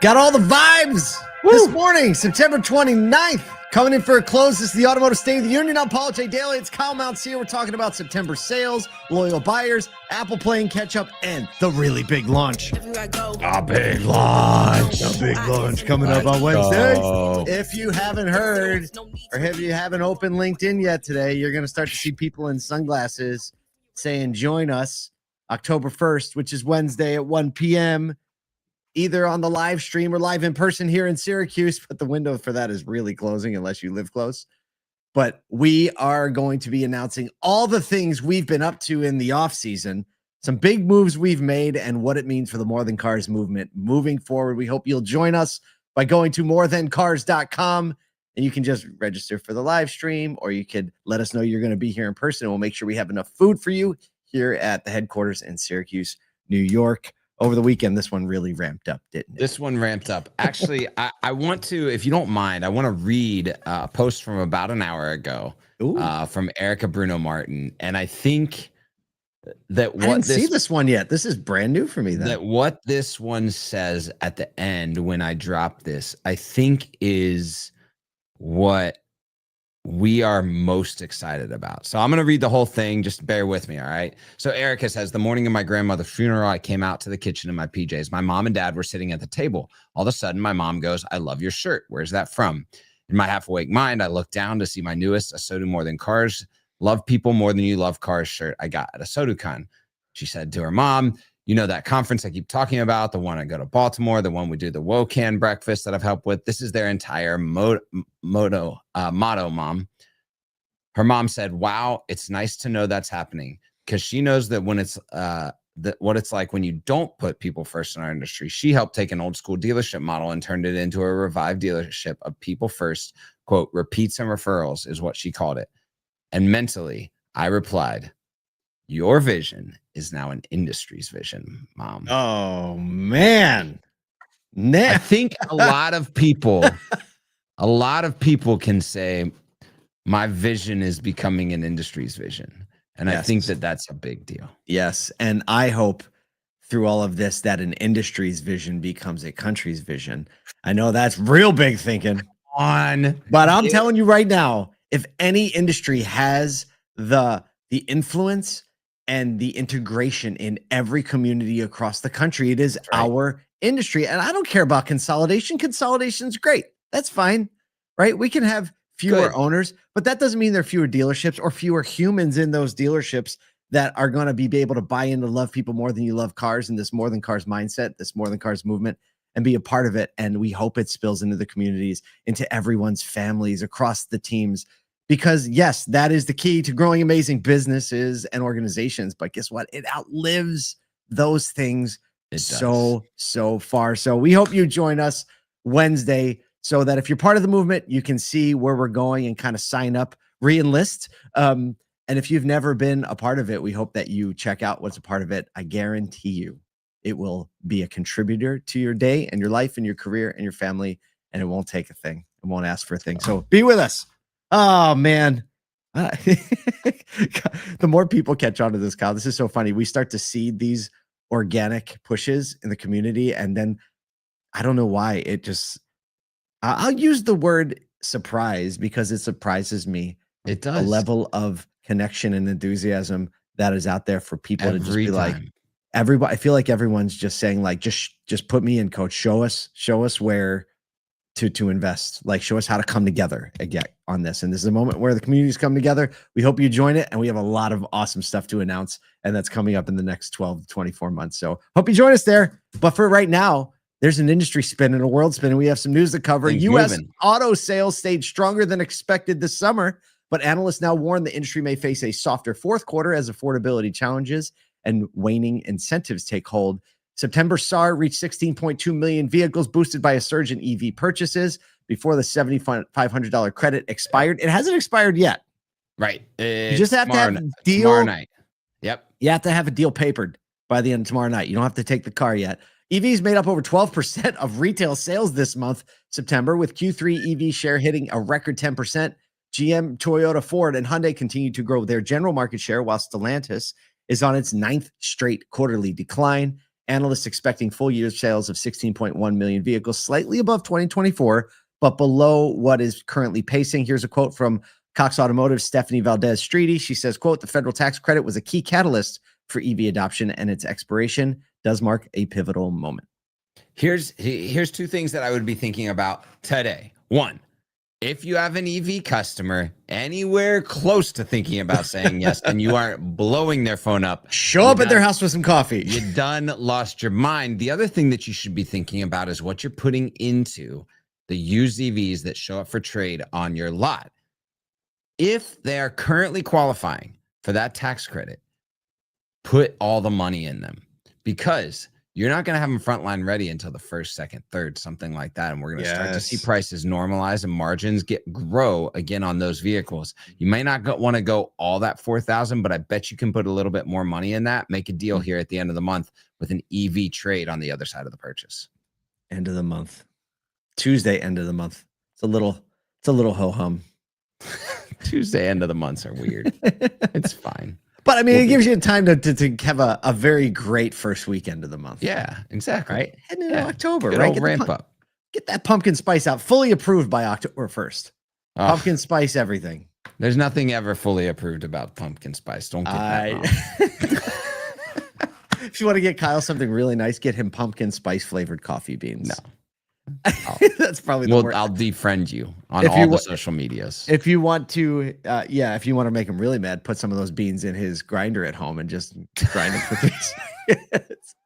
Got all the vibes this morning, September 29th. Coming in for a close. This is the Automotive State of the Union. I'm Paul J. Daly. It's Kyle Mountsier. We're talking about September sales, loyal buyers, Apple playing catch up, and the really big launch. A big launch coming up on Wednesday. If you haven't heard or if you haven't opened LinkedIn yet today, you're going to start to see people in sunglasses saying, join us October 1st, which is Wednesday at 1 p.m., either on the live stream or live in person here in Syracuse, but the window for that is really closing unless you live close. But we are going to be announcing all the things we've been up to in the off season, some big moves we've made, and what it means for the More Than Cars movement moving forward. We hope you'll join us by going to morethancars.com, and you can just register for the live stream, or you could let us know you're going to be here in person, and we'll make sure we have enough food for you here at the headquarters in Syracuse, New York. Over the weekend, this one really ramped up, didn't it? This one ramped up. Actually, I want to, if you don't mind, I want to read a post from about an hour ago from Erica Bruno Martin. And I think that I didn't see this one yet. This is brand new for me. Then. That what this one says at the end when I drop this, I think is what we are most excited about. So I'm going to read the whole thing. Just bear with me. All right. So Erica says, the morning of my grandmother's funeral, I came out to the kitchen in my PJs. My mom and dad were sitting at the table. All of a sudden, my mom goes, I love your shirt. Where's that from? In my half awake mind, I looked down to see my newest, a So Do More Than Cars, Love People More Than You Love Cars shirt I got at a SoDoCon. She said to her mom, you know, that conference I keep talking about, the one I go to Baltimore, the one we do the WOCAN breakfast that I've helped with. This is their entire motto, Mom. Her mom said, wow, it's nice to know that's happening, because she knows that when it's what it's like when you don't put people first in our industry. She helped take an old school dealership model and turned it into a revived dealership of people first, quote, repeats and referrals is what she called it. And mentally, I replied, your vision is now an industry's vision, Mom. Oh, man. I think a lot of people can say my vision is becoming an industry's vision. And yes. I think that that's a big deal. Yes. And I hope through all of this that an industry's vision becomes a country's vision. I know that's real big thinking. But I'm telling you right now, if any industry has the influence and the integration in every community across the country, it is our industry. And I don't care about consolidation. Consolidation's great. That's fine, right? We can have fewer owners, but that doesn't mean there are fewer dealerships or fewer humans in those dealerships that are going to be able to buy into love people more than you love cars, and this More Than Cars mindset, this More Than Cars movement, and be a part of it. And we hope it spills into the communities, into everyone's families, across the teams. Because yes, that is the key to growing amazing businesses and organizations. But guess what? It outlives those things so far. So we hope you join us Wednesday so that if you're part of the movement, you can see where we're going and kind of sign up, re-enlist. And if you've never been a part of it, we hope that you check out what's a part of it. I guarantee you it will be a contributor to your day and your life and your career and your family. And it won't take a thing. It won't ask for a thing. So be with us. Oh, man. The more people catch on to this, Kyle, this is so funny. We start to see these organic pushes in the community. And then I don't know why it just, I'll use the word surprise because it surprises me. It does. The level of connection and enthusiasm that is out there for people to just be like, everybody. I feel like everyone's just saying like, just put me in, coach. Show us where to invest, like show us how to come together again on this. And this is a moment where the communities come together. We hope you join it. And we have a lot of awesome stuff to announce. And that's coming up in the next 12 to 24 months. So hope you join us there. But for right now, there's an industry spin and a world spin. And we have some news to cover. U.S. auto sales stayed stronger than expected this summer, but analysts now warn the industry may face a softer fourth quarter as affordability challenges and waning incentives take hold. September SAAR reached 16.2 million vehicles, boosted by a surge in EV purchases before the $7,500 credit expired. It hasn't expired yet. Right. You just have to have a deal. Tomorrow night. Yep. You have to have a deal papered by the end of tomorrow night. You don't have to take the car yet. EVs made up over 12% of retail sales this month, September, with Q3 EV share hitting a record 10%. GM, Toyota, Ford, and Hyundai continue to grow their general market share, while Stellantis is on its 9th straight quarterly decline. Analysts expecting full year sales of 16.1 million vehicles, slightly above 2024, but below what is currently pacing. Here's a quote from Cox Automotive, Stephanie Valdez-Streety. She says, quote, the federal tax credit was a key catalyst for EV adoption, and its expiration does mark a pivotal moment. Here's two things that I would be thinking about today. One, if you have an EV customer anywhere close to thinking about saying yes and you aren't blowing their phone up, show up at their house with some coffee. You done lost your mind. The other thing that you should be thinking about is what you're putting into the used EVs that show up for trade on your lot. If they are currently qualifying for that tax credit, put all the money in them, because you're not going to have them frontline ready until the first, second, third, something like that. And we're going to start to see prices normalize and margins grow again on those vehicles. You may not want to go all that 4,000, but I bet you can put a little bit more money in that. Make a deal here at the end of the month with an EV trade on the other side of the purchase. End of the month, Tuesday, end of the month. It's a little ho hum. Tuesday end of the months are weird. It's fine. But I mean, it gives you time to have a very great first weekend of the month. Yeah, exactly. Right? Heading into October, Good right? Old ramp up. Get that pumpkin spice out. Fully approved by October 1st. Pumpkin spice everything. There's nothing ever fully approved about pumpkin spice. Don't get that wrong. If you want to get Kyle something really nice, get him pumpkin spice flavored coffee beans. No. That's probably the word. I'll defriend you on all the social medias. If you want to, if you want to make him really mad, put some of those beans in his grinder at home and just grind them for 3 seconds.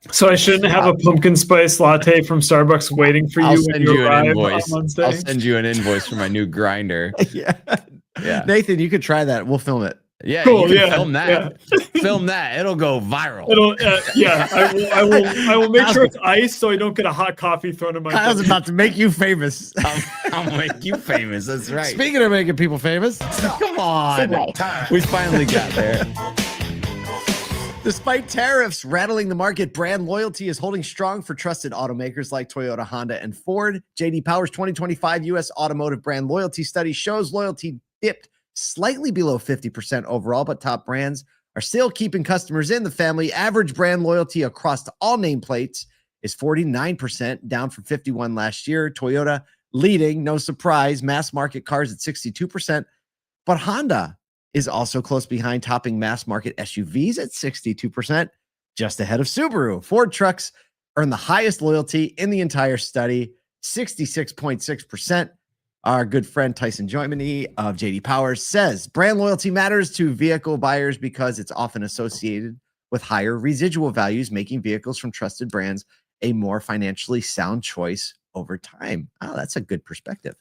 So I shouldn't have a pumpkin spice latte from Starbucks waiting for you when you arrive on Wednesday? I'll send you an invoice for my new grinder. Yeah. Nathan, you could try that. We'll film it. Yeah, cool, you can film that. Yeah. Film that. It'll go viral. I will make sure it's iced so I don't get a hot coffee thrown in my Kyle's about to make you famous. I'll make you famous. That's right. Speaking of making people famous, come on. We finally got there. Despite tariffs rattling the market, brand loyalty is holding strong for trusted automakers like Toyota, Honda, and Ford. J.D. Power's 2025 U.S. automotive brand loyalty study shows loyalty dipped slightly below 50% overall, but top brands are still keeping customers in the family. Average brand loyalty across all nameplates is 49%, down from 51% last year. Toyota leading, no surprise, mass market cars at 62%, but Honda is also close behind, topping mass market SUVs at 62%, just ahead of Subaru. Ford trucks earn the highest loyalty in the entire study, 66.6%. Our good friend Tyson Joymany of JD Power says brand loyalty matters to vehicle buyers because it's often associated with higher residual values, making vehicles from trusted brands a more financially sound choice over time. Oh, that's a good perspective.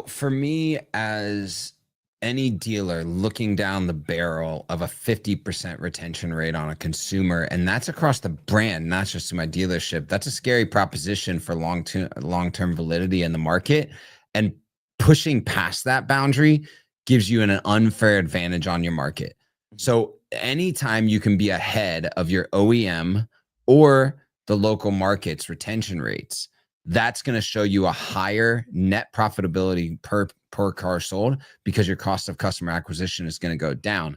For me, as any dealer looking down the barrel of a 50% retention rate on a consumer, and that's across the brand, not just to my dealership, that's a scary proposition for long-term validity in the market. And pushing past that boundary gives you an unfair advantage on your market. So anytime you can be ahead of your OEM or the local market's retention rates, that's going to show you a higher net profitability per car sold, because your cost of customer acquisition is going to go down.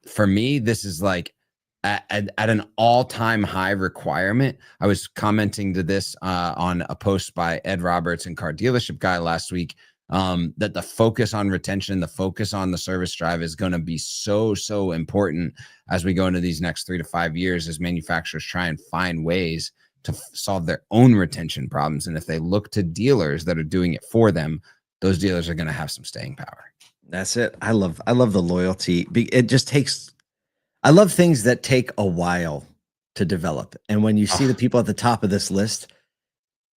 For me, this is like at an all-time high requirement. I was commenting to this on a post by Ed Roberts and Car Dealership Guy last week, that the focus on retention, the focus on the service drive is going to be so important as we go into these next 3 to 5 years, as manufacturers try and find ways to solve their own retention problems. And if they look to dealers that are doing it for them, those dealers are going to have some staying power. That's it. I love the loyalty. It just takes, I love things that take a while to develop. And when you see the people at the top of this list,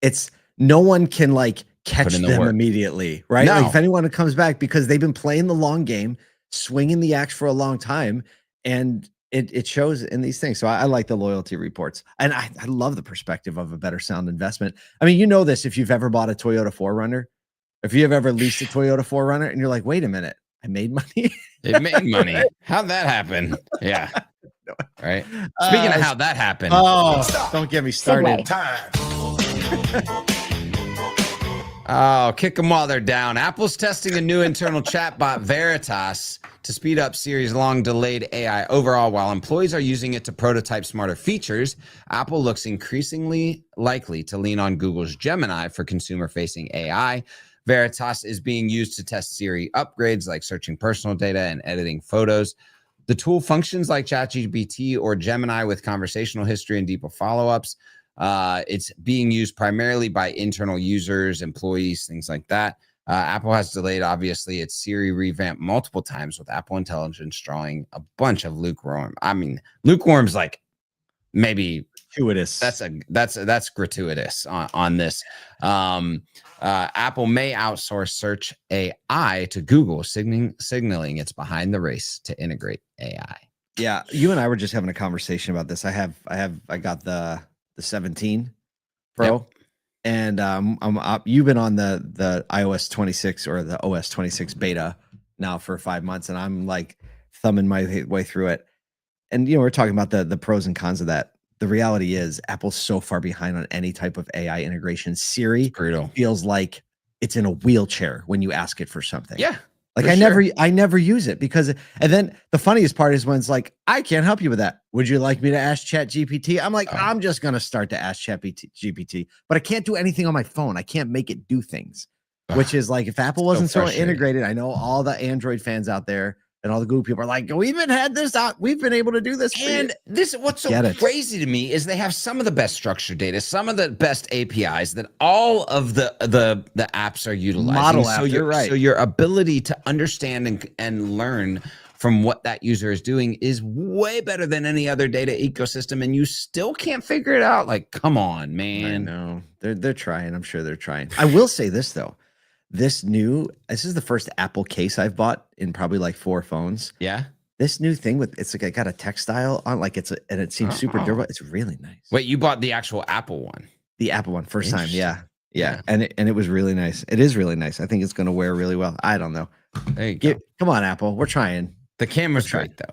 it's no one can like catch them immediately, right? No. Like if anyone comes back, because they've been playing the long game, swinging the axe for a long time, and it shows in these things. So I like the loyalty reports, and I love the perspective of a better sound investment. I mean, you know this, if you've ever bought a Toyota 4Runner, if you have ever leased a Toyota 4Runner and you're like, wait a minute, I made money. It made money. How'd that happen? Yeah. Right. Speaking of how that happened. Oh, don't get me started. Oh, kick them while they're down. Apple's testing a new internal chatbot, Veritas, to speed up Siri's long-delayed AI overhaul. While employees are using it to prototype smarter features, Apple looks increasingly likely to lean on Google's Gemini for consumer-facing AI. Veritas is being used to test Siri upgrades like searching personal data and editing photos. The tool functions like ChatGPT or Gemini with conversational history and deeper follow-ups. It's being used primarily by internal users, employees, things like that. Apple has delayed, obviously, its Siri revamp multiple times, with Apple Intelligence drawing a bunch of lukewarm. I mean, lukewarm's like maybe gratuitous. That's gratuitous on this. Apple may outsource search AI to Google, signaling it's behind the race to integrate AI. Yeah, you and I were just having a conversation about this. I got the 17 Pro. Yep. And you've been on the iOS 26 or the OS 26 beta now for 5 months, and I'm like thumbing my way through it. And we're talking about the pros and cons of that. The reality is Apple's so far behind on any type of AI integration. Siri feels like it's in a wheelchair when you ask it for something. Yeah. Like I never use it because, and then the funniest part is when it's like, I can't help you with that. Would you like me to ask ChatGPT? I'm like, I'm just going to start to ask ChatGPT, but I can't do anything on my phone. I can't make it do things, which is like, if Apple wasn't so integrated, I know all the Android fans out there and all the Google people are like, we even had this out. We've been able to do this. And what's so crazy to me is they have some of the best structured data, some of the best APIs that all of the apps are utilizing. So your ability to understand and learn from what that user is doing is way better than any other data ecosystem, and you still can't figure it out. Like, come on, man. I know. They're trying. I'm sure they're trying. I will say this though. This is the first Apple case I've bought in probably like 4 phones. Yeah. This new thing it's like I got a textile on, like and it seems super durable. It's really nice. Wait, you bought the actual Apple one? The Apple one, first time. Yeah. And it was really nice. It is really nice. I think it's going to wear really well. I don't know. There you go. Come on, Apple. We're trying. The camera's great though.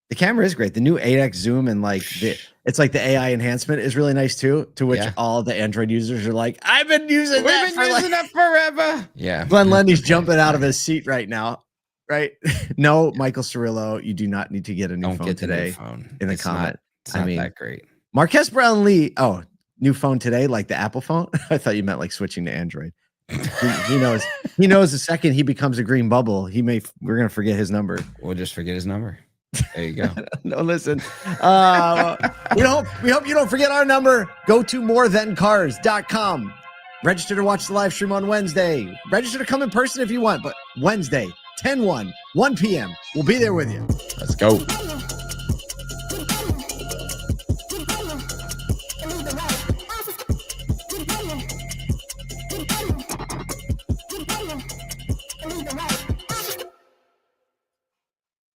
The camera is great. The new 8x zoom and like it's like the AI enhancement is really nice too. To which all the Android users are like, I've been using that forever. Yeah. Glenn Lundy's jumping out of his seat right now. Right? No, Michael Cirillo, you do not need to get a new phone today. In the comment. It's not that great. Marquez Brownlee. Oh, new phone today, like the Apple phone. I thought you meant like switching to Android. He knows. He knows the second he becomes a green bubble, we're gonna forget his number. We'll just forget his number. There you go. No, listen. We hope you don't forget our number. Go to morethancars.com. Register to watch the live stream on Wednesday. Register to come in person if you want, but Wednesday, 10/1, 1 p.m. We'll be there with you. Let's go.